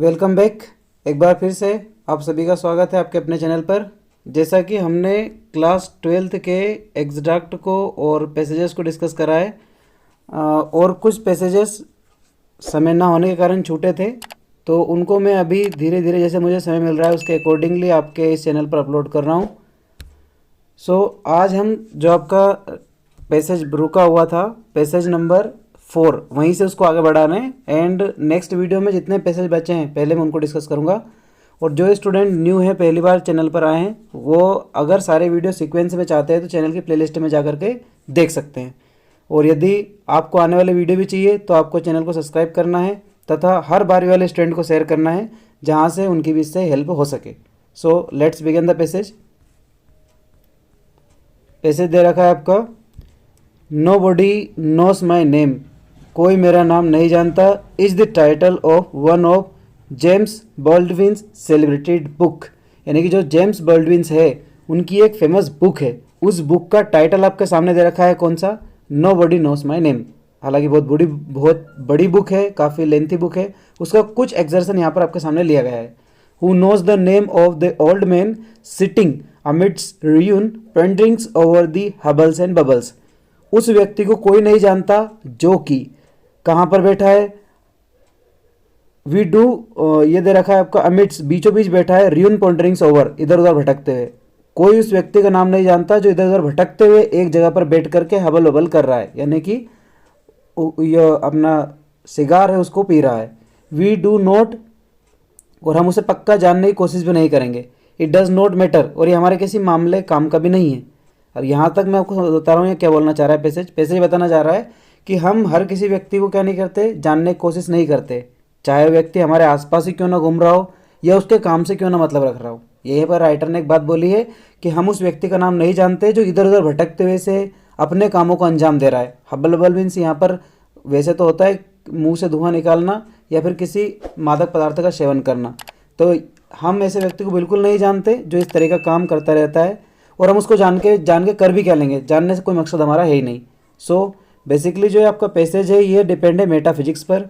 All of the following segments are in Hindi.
Welcome back. एक बार फिर से आप सभी का स्वागत है आपके अपने चैनल पर। जैसा कि हमने क्लास 12th के एग्जैक्ट को और पैसेजेस को डिस्कस करा है और कुछ पैसेजेस समय ना होने के कारण छूटे थे, तो उनको मैं अभी धीरे धीरे जैसे मुझे समय मिल रहा है उसके अकॉर्डिंगली आपके इस चैनल पर अपलोड कर रहा हूँ। आज हम जो आपका पैसेज रुका हुआ था, पैसेज नंबर 4, वहीं से उसको आगे बढ़ाना है। एंड नेक्स्ट वीडियो में जितने पैसेज बचे हैं पहले मैं उनको डिस्कस करूंगा। और जो स्टूडेंट न्यू है, पहली बार चैनल पर आए हैं, वो अगर सारे वीडियो सीक्वेंस में चाहते हैं तो चैनल की प्लेलिस्ट में जा करके देख सकते हैं। और यदि आपको आने वाले वीडियो भी चाहिए तो आपको चैनल को सब्सक्राइब करना है तथा हर बारी वाले स्टूडेंट को शेयर करना है जहाँ से उनकी भी इससे हेल्प हो सके। So let's begin the passage. Passage दे रखा है आपका, nobody knows my name, कोई मेरा नाम नहीं जानता, is the title of one of James Baldwin's celebrated book. यानी कि जो जेम्स बॉल्डविन्स है उनकी एक फेमस बुक है, उस बुक का टाइटल आपके सामने दे रखा है कौन सा, nobody knows my name. हालांकि बहुत बड़ी बुक है, काफ़ी लेंथी बुक है। उसका कुछ एक्सर्शन यहाँ पर आपके सामने लिया गया है। Who knows the name of the old man sitting amidst ruin paintings over the hubbles and bubbles. उस व्यक्ति को कोई नहीं जानता जो कि कहाँ पर बैठा है। वी डू ये दे रखा है आपका, अमिट्स बीचों बीच बैठा है, रियून पॉन्डरिंग्स ओवर इधर उधर भटकते हुए। कोई उस व्यक्ति का नाम नहीं जानता जो इधर उधर भटकते हुए एक जगह पर बैठ करके हबल बबल कर रहा है, यानी कि ये अपना सिगार है उसको पी रहा है। वी डू नॉट, और हम उसे पक्का जानने की कोशिश भी नहीं करेंगे। इट डज नॉट मैटर, और ये हमारे किसी मामले काम का भी नहीं है। अब यहाँ तक मैं आपको बता रहा हूँ ये क्या बोलना चाह रहा है। पैसेज बताना चाह रहा है कि हम हर किसी व्यक्ति को क्या नहीं करते, जानने की कोशिश नहीं करते, चाहे व्यक्ति हमारे आसपास ही क्यों ना घूम रहा हो या उसके काम से क्यों ना मतलब रख रहा हो। यहीं पर राइटर ने एक बात बोली है कि हम उस व्यक्ति का नाम नहीं जानते जो इधर उधर भटकते हुए से अपने कामों को अंजाम दे रहा है। हब्बल बबल मीन्स यहाँ पर वैसे तो होता है मुंह से धुआं निकालना या फिर किसी मादक पदार्थ का सेवन करना। तो हम ऐसे व्यक्ति को बिल्कुल नहीं जानते जो इस तरह का काम करता रहता है, और हम उसको जान के कर भी क्या लेंगे, जानने से कोई मकसद हमारा है ही नहीं। सो बेसिकली जो आपका पैसेज है ये डिपेंड है मेटाफिजिक्स पर,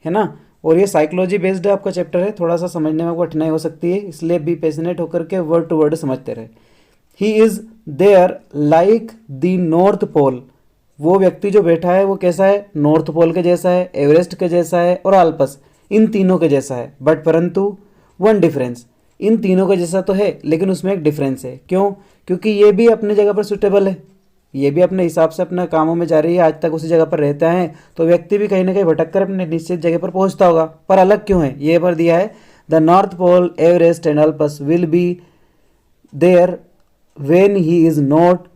है ना। और ये साइकोलॉजी बेस्ड आपका चैप्टर है, थोड़ा सा समझने में आपको कठिनाई हो सकती है, इसलिए बी पैशनेट होकर के वर्ड टू वर्ड समझते रहे। He is there like the north pole, वो व्यक्ति जो बैठा है वो कैसा है, नॉर्थ पोल के जैसा है, एवरेस्ट के जैसा है और आल्पस, इन तीनों के जैसा है। बट परंतु वन डिफरेंस, इन तीनों के जैसा तो है लेकिन उसमें एक डिफरेंस है। क्यों? क्योंकि ये भी अपनी जगह पर सुटेबल है, ये भी अपने हिसाब से अपने कामों में जा रही है, आज तक उसी जगह पर रहता है। तो व्यक्ति भी कहीं ना कहीं भटक कर अपने निश्चित जगह पर पहुंचता होगा, पर अलग क्यों है ये पर दिया है, the north pole Everest and Alps will be there when he is not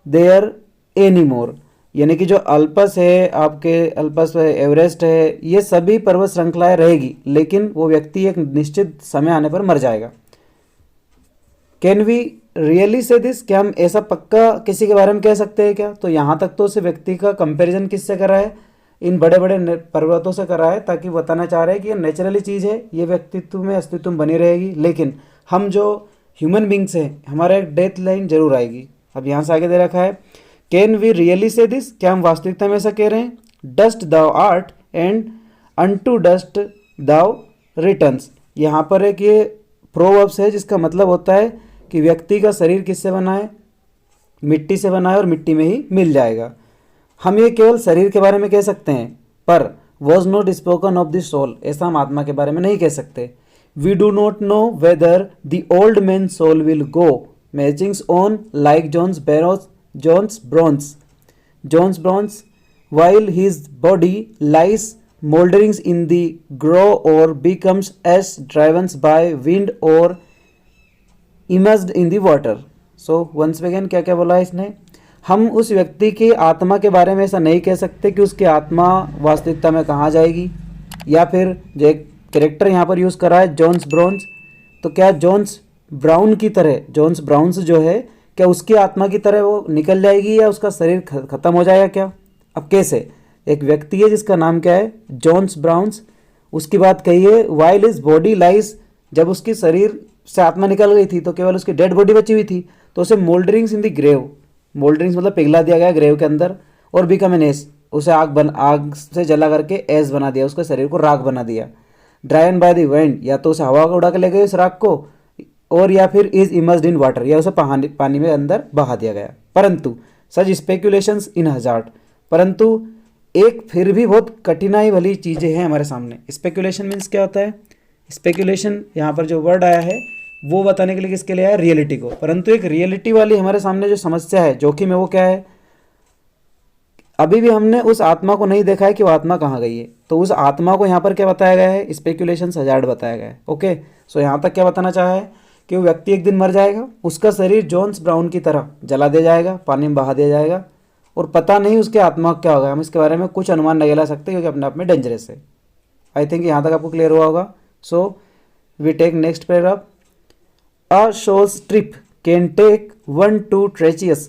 there any more. यानी कि जो अल्पस है, आपके अल्पस है, एवरेस्ट है, ये सभी पर्वत श्रृंखलाएं रहेगी लेकिन वो व्यक्ति एक निश्चित समय आने पर मर जाएगा। Can we really say this, क्या हम ऐसा पक्का किसी के बारे में कह सकते हैं क्या? तो यहाँ तक तो उस व्यक्ति का कंपैरिजन किससे करा है, इन बड़े बड़े पर्वतों से करा है, ताकि बताना चाह रहे हैं कि ये नेचुरली चीज़ है, ये व्यक्तित्व में अस्तित्व में बनी रहेगी, लेकिन हम जो ह्यूमन बींग्स हैं हमारा एक डेथ लाइन जरूर आएगी। अब यहाँ से आगे दे रखा है, can we really say this, क्या हम वास्तविकता में ऐसा कह रहे हैं, dust thou art and unto dust thou returns. यहाँ पर एक ये प्रोवर्ब्स है जिसका मतलब होता है कि व्यक्ति का शरीर किससे बना है, मिट्टी से बना है और मिट्टी में ही मिल जाएगा। हम ये केवल शरीर के बारे में कह सकते हैं, पर was not spoken of the soul, ऐसा हम आत्मा के बारे में नहीं कह सकते। We do not know whether the old man soul will go marching on like John's bronze while his body lies moulderings in the grove or becomes ash driven by wind or immersed in the water. So once again क्या क्या बोला है इसने, हम उस व्यक्ति की आत्मा के बारे में ऐसा नहीं कह सकते कि उसकी आत्मा वास्तविकता में कहाँ जाएगी, या फिर जो एक कैरेक्टर यहाँ पर यूज़ करा है जॉन्स ब्राउन्स, तो क्या जॉन्स ब्राउन की तरह, जॉन्स ब्राउन्स जो है क्या उसकी आत्मा की तरह वो निकल जाएगी या उसका शरीर खत्म हो जाएगा क्या? अब कैसे, एक व्यक्ति है जिसका नाम क्या है, जॉन्स ब्राउन्स, उसकी बात कही है, वाइल इज बॉडी लाइज, जब उसकी शरीर से आत्मा निकल गई थी तो केवल उसकी डेड बॉडी बची हुई थी, तो उसे मोल्डरिंग्स इन द ग्रेव, मोल्डरिंग्स मतलब पिघला दिया गया ग्रेव के अंदर, और बिकम एन एस, उसे आग से जला करके एस बना दिया, उसके शरीर को राख बना दिया। ड्राइन बाय द विंड, या तो उसे हवा को उड़ा के ले गई उस राख को, और या फिर इज इमर्स्ड इन वाटर, या उसे पानी में अंदर बहा दिया गया। परंतु सच स्पेक्यूलेशंस इन हजार्ड, परंतु एक फिर भी बहुत कठिनाई वाली चीज़ें हैं हमारे सामने। स्पेक्यूलेशन मीन्स क्या होता है? स्पेक्यूलेशन यहाँ पर जो वर्ड आया है वो बताने के लिए किसके लिए आया? रियलिटी को। परंतु एक रियलिटी वाली हमारे सामने जो समस्या है, जोखिम है, वो क्या है? अभी भी हमने उस आत्मा को नहीं देखा है कि वो आत्मा कहाँ गई है। तो उस आत्मा को यहाँ पर क्या बताया गया है? स्पेक्यूलेशन हजार्ड बताया गया है। ओके, सो यहाँ तक क्या बताना चाहा है कि वो व्यक्ति एक दिन मर जाएगा, उसका शरीर जॉन्स ब्राउन की तरह जला दिया जाएगा, पानी में बहा दिया जाएगा, और पता नहीं उसके आत्मा क्या होगा। हम इसके बारे में कुछ अनुमान नहीं लगा सकते क्योंकि अपने आप में डेंजरस है। आई थिंक यहाँ तक आपको क्लियर हुआ होगा। So we take next paragraph. A shows trip can take 1 to treacherous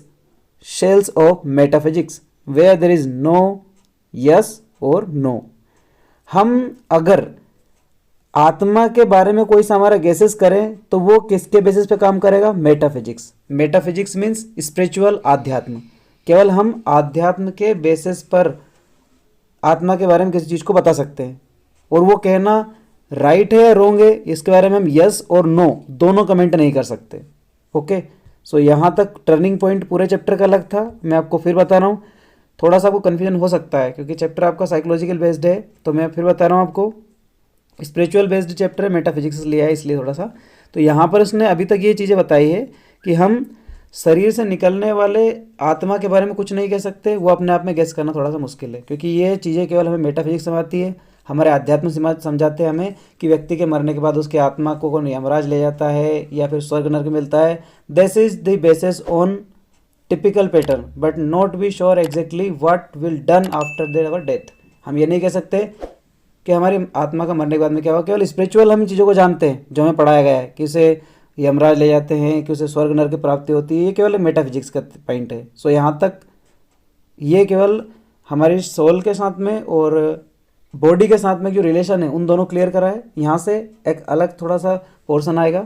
shells of metaphysics where there is no yes or no। हम अगर आत्मा के बारे में कोई सा हमारा गेसेस करें तो वो किसके बेसिस पे काम करेगा? मेटाफिजिक्स। मेटाफिजिक्स मीन्स स्पिरिचुअल, आध्यात्म। केवल हम आध्यात्म के बेसिस पर आत्मा के बारे में किसी चीज़ को बता सकते हैं, और वो कहना राइट है या रॉन्ग है इसके बारे में हम यस और नो दोनों कमेंट नहीं कर सकते। ओके, सो यहाँ तक टर्निंग पॉइंट पूरे चैप्टर का अलग था। मैं आपको फिर बता रहा हूँ, थोड़ा सा आपको कन्फ्यूजन हो सकता है क्योंकि चैप्टर आपका साइकोलॉजिकल बेस्ड है, तो मैं फिर बता रहा हूँ आपको। स्पिरिचुअल बेस्ड चैप्टर है, मेटाफिजिक्स लिया है इसलिए थोड़ा सा। तो यहाँ पर उसने अभी तक ये चीज़ें बताई है कि हम शरीर से निकलने वाले आत्मा के बारे में कुछ नहीं कह सकते, वो अपने आप में गेस करना थोड़ा सा मुश्किल है क्योंकि ये चीज़ें केवल हमें मेटाफिजिक्स समझाती है। हमारे आध्यात्म समझाते हैं हमें कि व्यक्ति के मरने के बाद उसकी आत्मा को कौन यमराज ले जाता है या फिर स्वर्ग नरक मिलता है। This is the basis on typical pattern but not be sure exactly what will done after their death. हम ये नहीं कह सकते कि हमारी आत्मा का मरने के बाद में क्या होगा। केवल स्पिरिचुअल हम इन चीज़ों को जानते हैं जो हमें पढ़ाया गया है कि उसे यमराज ले जाते हैं, कि उसे स्वर्ग नरक की प्राप्ति होती है। ये केवल मेटाफिजिक्स का पॉइंट है। सो यहाँ तक ये केवल हमारी सोल के साथ में और बॉडी के साथ में जो रिलेशन है उन दोनों क्लियर करा है। यहाँ से एक अलग थोड़ा सा पोर्शन आएगा।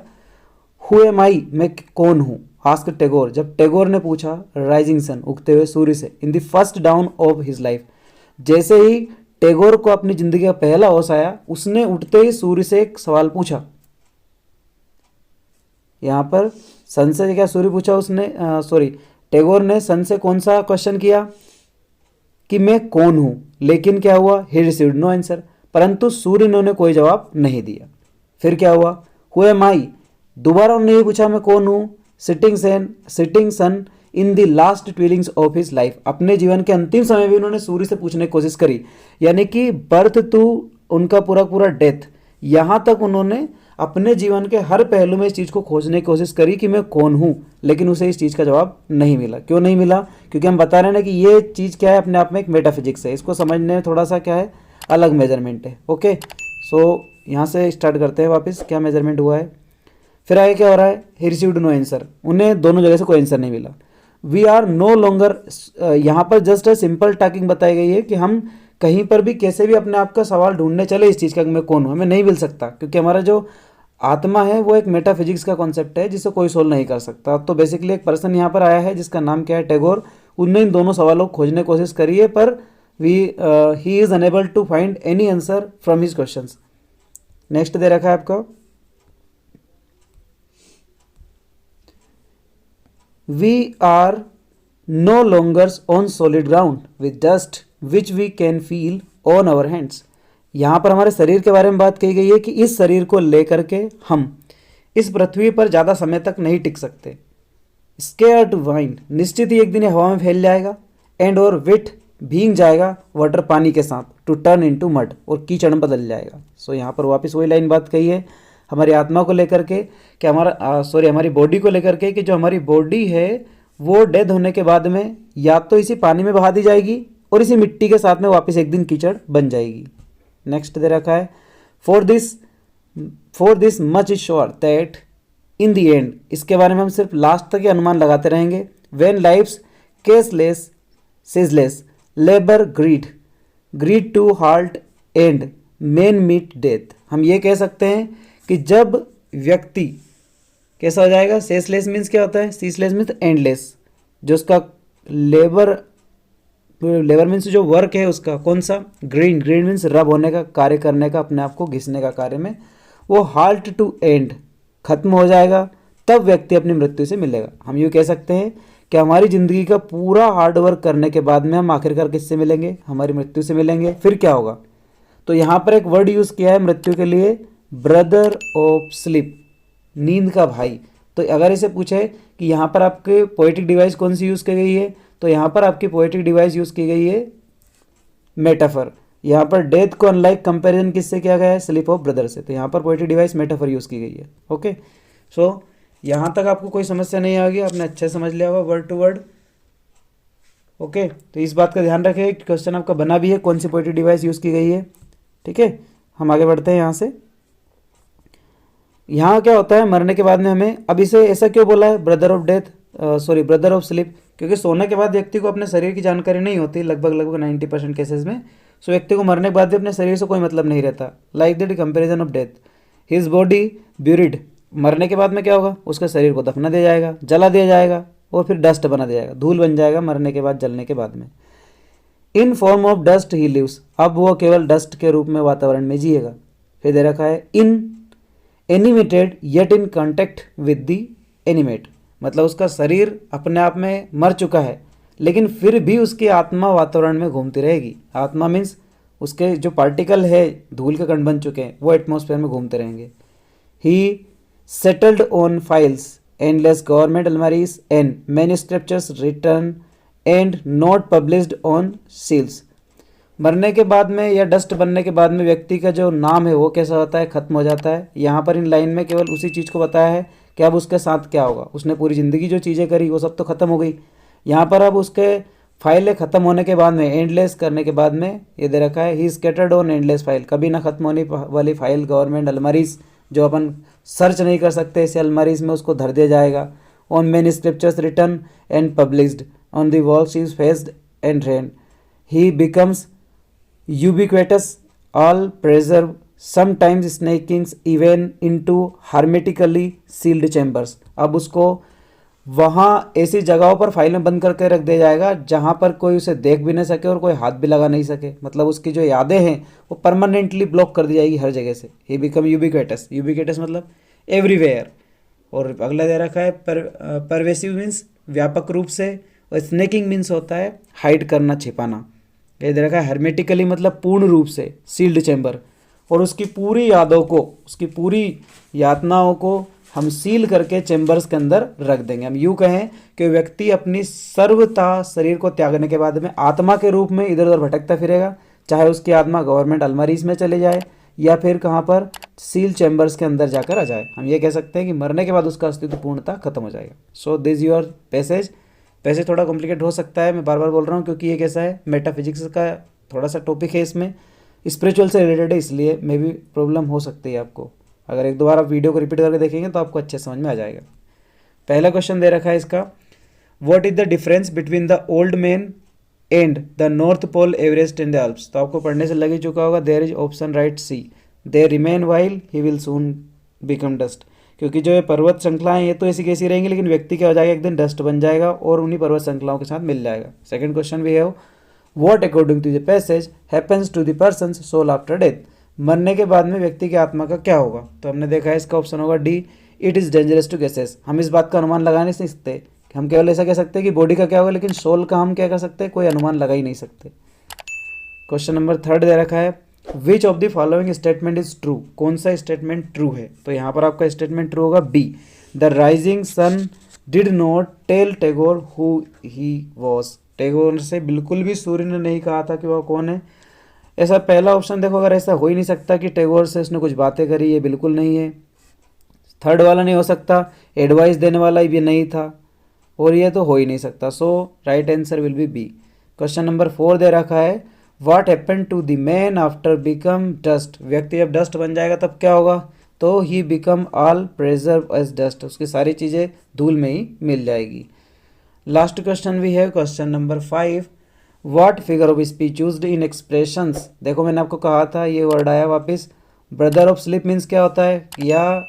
हु एम आई, मैं कौन हूँ? आस्क टैगोर, जब टैगोर ने पूछा राइजिंग सन, उगते हुए सूर्य से, in the first down of his life. जैसे ही टैगोर को अपनी जिंदगी का पहला होश आया, उसने उठते ही सूर्य से एक सवाल पूछा। यहाँ पर सन से क्या सूर्य पूछा उसने, टैगोर ने सन से कौन सा क्वेश्चन किया कि मैं कौन हूँ, लेकिन क्या हुआ? ही रिसीव्ड नो आंसर, परंतु सूर्य ने उन्हें कोई जवाब नहीं दिया। फिर क्या हुआ? हु एम आई, दोबारा उन्होंने ये पूछा मैं कौन हूँ। Sitting sun in the last twilights of his life, अपने जीवन के अंतिम समय भी उन्होंने सूर्य से पूछने की कोशिश करी, यानी कि बर्थ टू उनका पूरा डेथ, यहाँ तक उन्होंने अपने जीवन के हर पहलू में इस चीज़ को खोजने की कोशिश करी कि मैं कौन हूँ, लेकिन उसे इस चीज़ का जवाब नहीं मिला। क्यों नहीं मिला? क्योंकि हम बता रहे हैं ना कि ये चीज़ क्या है, अपने आप में एक मेटाफिजिक्स है। इसको समझने में थोड़ा सा क्या है, अलग मेजरमेंट है। ओके, सो यहाँ से स्टार्ट करते हैं वापस, क्या मेजरमेंट हुआ है। फिर आगे क्या हो रहा है? ही रिसीव्ड नो आंसर, उन्हें दोनों जगह से कोई आंसर नहीं मिला। वी आर नो लॉन्गर, यहाँ पर जस्ट अ सिंपल टॉकिंग बताई गई है कि हम कहीं पर भी कैसे भी अपने आप का सवाल ढूंढने चले इस चीज़ का मैं कौन हूँ, हमें नहीं मिल सकता, क्योंकि हमारा जो आत्मा है वो एक मेटाफिजिक्स का कॉन्सेप्ट है जिसे कोई सोल्व नहीं कर सकता। तो बेसिकली एक पर्सन यहाँ पर आया है जिसका नाम क्या है? टैगोर। उनने इन दोनों सवालों को खोजने की कोशिश करी है, पर he is unable to find any answer from his questions. Next दे रखा है आपका, we are no longer on solid ground with dust which we can feel on our hands. यहाँ पर हमारे शरीर के बारे में बात कही गई है कि इस शरीर को लेकर के हम इस पृथ्वी पर ज़्यादा समय तक नहीं टिक सकते। स्केयर टू वाइंड, निश्चित ही एक दिन हवा में फैल जाएगा। एंड और विट, भीग जाएगा वाटर पानी के साथ। टू टर्न इनटू मड, और कीचड़ में बदल जाएगा। सो यहाँ पर वापस वही लाइन बात कही है हमारी आत्मा को लेकर के कि हमारी बॉडी को लेकर के कि जो हमारी बॉडी है वो डेथ होने के बाद में या तो इसी पानी में बहा दी जाएगी और इसी मिट्टी के साथ में वापस एक दिन कीचड़ बन जाएगी। नेक्स्ट दे रखा है, for this much is sure that in the end, इसके बारे में हम सिर्फ लास्ट तक ही अनुमान लगाते रहेंगे। When life's ceaseless ageless labour greed to halt and men meet death, हम ये कह सकते हैं कि जब व्यक्ति कैसा हो जाएगा? सेसलेस मीन्स क्या होता है? सीसलेस मीन्स एंडलेस, जो उसका लेबर लेबर मीन्स जो वर्क है उसका कौन सा, ग्रीन, ग्रीन मीन्स रब होने का, कार्य करने का, अपने आप को घिसने का कार्य में, वो हाल्ट टू एंड, खत्म हो जाएगा, तब व्यक्ति अपनी मृत्यु से मिलेगा। हम यूँ कह सकते हैं कि हमारी ज़िंदगी का पूरा हार्ड वर्क करने के बाद में हम आखिरकार किससे मिलेंगे, हमारी मृत्यु से मिलेंगे। फिर क्या होगा, तो यहाँ पर एक वर्ड यूज़ किया है मृत्यु के लिए, ब्रदर ऑफ स्लीप, नींद का भाई। तो अगर इसे पूछे कि यहाँ पर आपके पोएटिक डिवाइस कौन सी यूज़ की गई है, तो यहाँ पर आपकी पोएटिक डिवाइस यूज़ की गई है मेटाफर। यहाँ पर डेथ को अनलाइक कंपैरिजन किससे किया गया है, स्लीप ऑफ ब्रदर से। तो यहाँ पर पोएटिक डिवाइस मेटाफर यूज़ की गई है। ओके, सो यहाँ तक आपको कोई समस्या नहीं आ गई, आपने अच्छे समझ लिया होगा वर्ड टू वर्ड। ओके, तो इस बात का ध्यान रखें, क्वेश्चन आपका बना भी है कौन सी पोएटिक डिवाइस यूज़ की गई है। ठीक है, हम आगे बढ़ते हैं यहाँ से। यहाँ क्या होता है, मरने के बाद में हमें, अब इसे ऐसा क्यों बोला है brother of death, sorry brother of sleep, क्योंकि सोने के बाद व्यक्ति को अपने शरीर की जानकारी नहीं होती लगभग 90% केसेस में। सो व्यक्ति को मरने के बाद भी अपने शरीर से कोई मतलब नहीं रहता। Like that comparison of death, his body buried, मरने के बाद में क्या होगा, उसके शरीर को दफना दिया जाएगा, जला दिया जाएगा और फिर डस्ट बना दिया जाएगा, धूल बन जाएगा मरने के बाद, जलने के बाद में। In form of dust he lives, अब वो केवल डस्ट के रूप में वातावरण में जिएगा। फिर दे रखा है in animated yet in contact with the animate, मतलब उसका शरीर अपने आप में मर चुका है लेकिन फिर भी उसकी आत्मा वातावरण में घूमती रहेगी। आत्मा मीन्स उसके जो पार्टिकल है, धूल के कण बन चुके हैं, वो एटमॉस्फेयर में घूमते रहेंगे। He settled on files, endless government अलमारीज and manuscripts return and not published on seals, मरने के बाद में या डस्ट बनने के बाद में व्यक्ति का जो नाम है वो कैसा होता है, खत्म हो जाता है। यहाँ पर इन लाइन में केवल उसी चीज़ को बताया है कि अब उसके साथ क्या होगा, उसने पूरी ज़िंदगी जो चीज़ें करी वो सब तो खत्म हो गई। यहाँ पर अब उसके फाइलें ख़त्म होने के बाद में, एंडलेस करने के बाद में ये दे रखा है ही स्कैटर्ड ऑन एंडलेस फाइल, कभी ना खत्म होने वाली फाइल, गवर्नमेंट अलमारीज जो अपन सर्च नहीं कर सकते ऐसे अलमारीज में उसको धर दिया जाएगा। On many scriptures written and published on the walls is faced and rain, he becomes ubiquitous, all preserve, sometimes snaking even into hermetically sealed chambers। अब उसको वहाँ ऐसी जगहों पर फाइलें बंद करके रख दिया जाएगा जहाँ पर कोई उसे देख भी नहीं सके और कोई हाथ भी लगा नहीं सके, मतलब उसकी जो यादें हैं वो परमानेंटली ब्लॉक कर दी जाएगी हर जगह से। ही बिकम यूबिक्विटस, यूबिक्विटस मतलब एवरीवेयर। और अगला दे रखा है परवेसिव मीन्स व्यापक रूप से, और स्नेकिंग मीन्स होता है हाइड करना, छिपाना। ये दे रखा है हर्मेटिकली मतलब पूर्ण रूप से, सील्ड चैम्बर, और उसकी पूरी यादों को, उसकी पूरी यातनाओं को हम सील करके चैम्बर्स के अंदर रख देंगे। हम यूँ कहें कि व्यक्ति अपनी सर्वता शरीर को त्यागने के बाद में आत्मा के रूप में इधर उधर भटकता फिरेगा, चाहे उसकी आत्मा गवर्नमेंट अलमारीज में चले जाए या फिर कहाँ पर सील चैम्बर्स के अंदर जाकर आ जाए। हम ये कह सकते हैं कि मरने के बाद उसका अस्तित्व पूर्णतः खत्म हो जाएगा। So this your passage. Passage थोड़ा कॉम्प्लिकेट हो सकता है, मैं बार बार बोल रहा हूँ क्योंकि ये कैसा है, मेटाफिजिक्स का थोड़ा सा टॉपिक है, इसमें स्पिरिचुअल से रिलेटेड है, इसलिए मे भी प्रॉब्लम हो सकती है आपको। अगर एक दो बार आप वीडियो को रिपीट करके देखेंगे तो आपको अच्छे समझ में आ जाएगा। पहला क्वेश्चन दे रखा है इसका, what is the difference between the old man and the north pole Everest in the Alps. तो आपको पढ़ने से लग ही चुका होगा, there is option right C, they remain while he will soon become dust. क्योंकि जो ये पर्वत श्रृंखलाएं ये तो ऐसी कैसी रहेंगी, लेकिन व्यक्ति क्या हो जाएगा, एक दिन डस्ट बन जाएगा और उन्हीं पर्वत श्रृंखलाओं के साथ मिल जाएगा। सेकंड क्वेश्चन भी है, what according to the passage happens to the person's soul after death. मरने के बाद में व्यक्ति की आत्मा का क्या होगा। तो हमने देखा है इसका ऑप्शन होगा D, it is dangerous to guesses. हम इस बात का अनुमान लगा नहीं सकते, हम केवल ऐसा कह सकते हैं कि बॉडी का क्या होगा, लेकिन सोल का हम क्या कर सकते हैं, कोई अनुमान लगा ही नहीं सकते। क्वेश्चन नंबर थर्ड दे रखा है, which of the following statement is true. कौन सा स्टेटमेंट ट्रू है। तो यहाँ पर आपका स्टेटमेंट ट्रू होगा B, the rising sun did not tell Tagore who he was. Tagore से बिल्कुल भी सूर्य ने नहीं कहा था कि वह कौन है। ऐसा पहला ऑप्शन देखो, अगर ऐसा हो ही नहीं सकता कि टैगोर से उसने कुछ बातें करी, ये बिल्कुल नहीं है। थर्ड वाला नहीं हो सकता, एडवाइस देने वाला भी नहीं था, और ये तो हो ही नहीं सकता। So right answer will be B. Question number 4 दे रखा है, what happen to the man after become dust. व्यक्ति जब डस्ट बन जाएगा तब क्या होगा। तो he become all preserve as dust, उसकी सारी चीज़ें धूल में ही मिल जाएगी। लास्ट क्वेश्चन भी है, question number 5, what figure of speech used in expressions. देखो मैंने आपको कहा था, ये वर्ड आया वापस, ब्रदर ऑफ स्लीप मीन्स क्या होता है, या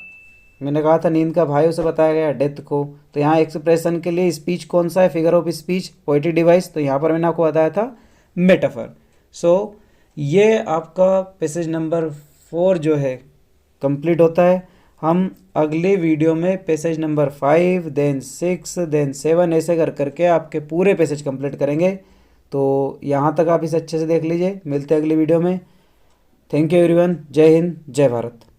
मैंने कहा था नींद का भाई उसे बताया गया डेथ को। तो यहाँ एक्सप्रेशन के लिए स्पीच कौन सा है, figure of speech, poetic device, तो यहाँ पर मैंने आपको बताया था मेटाफर। सो ये आपका पैसेज नंबर 4 जो है कंप्लीट होता है। हम अगले वीडियो में पैसेज नंबर 5 देन 6 देन 7 ऐसे कर करके आपके पूरे पैसेज कंप्लीट करेंगे। तो यहाँ तक आप इसे अच्छे से देख लीजिए। मिलते हैं अगली वीडियो में। Thank you everyone. जय हिंद, जय भारत।